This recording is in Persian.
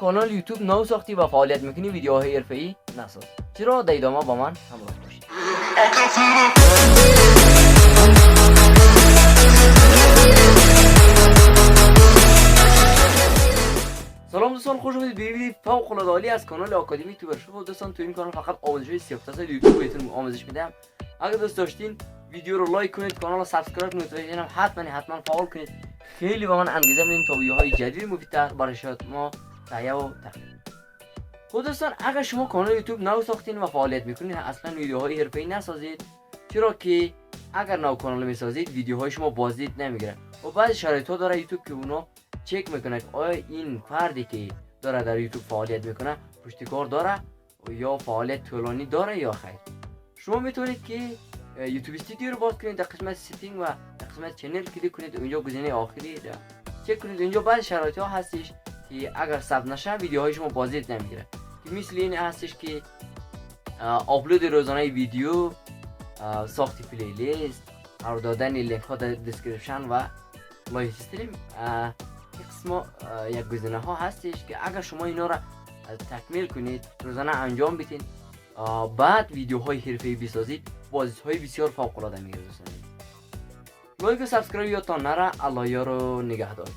کانال یوتیوب نو ساختی و فعالیت میکنی ویدیوهای حرفه‌ای نساز. چرا؟ در ادامه با من همراه باشید. سلام دوستان، خوش اومدید به ویدیو فوق العاده عالی از کانال آکادمی یوتیوبر شو. دوستان تو این کانال فقط آموزش‌های سیاست یوتیوب بهتون آموزش میدم. اگه دوست داشتین ویدیو رو لایک کنید، کانال رو سابسکرایب کنید، نوتیفیکیشن هم حتما فعال کنید. خیلی به من انگیزه میدین تا ویدیوهای جدید مفیدتر برای شما تهیه و تقدیم. خب دوستان، اگر شما کانال یوتیوب نو ساختین و فعالیت میکنید، اصلا ویدیوهای حرفه‌ای نسازید. چرا که اگر نو کانال میسازید ویدیوهای شما بازدید نمیگیره و بعضی شرایط‌ها داره یوتیوب که اونو چک میکنه که آیا این فردی که داره در یوتیوب فعالیت میکنه پشتکار داره یا فعالیت طولانی داره یا خیر. شما میتونید که یوتیوب استودیو رو باز کنید، در قسمت سیتینگ و در قسمت چنل کلیک کنید، اونجا گزینه آخری رو چک کنید. اونجا بعضی شرایط ها هستش که اگر ثبت نشه ویدیوهای شما بازدید نمیگیره، که مثل این هستش که آپلود روزانه ویدیو، ساخت پلیلیست، قرار دادن لینک ها در دیسکریپشن و لایو استریم. یک گزینه ها هستش که اگر شما اینا را تکمیل کنید، روزانه انجام بدین، بعد ویدیوهای حرفه‌ای بسازید، بازدیدهای بسیار فوق العاده میگیره. دوستان لایک و سابسکرایب یادتان نره. الله یارو نگهدار.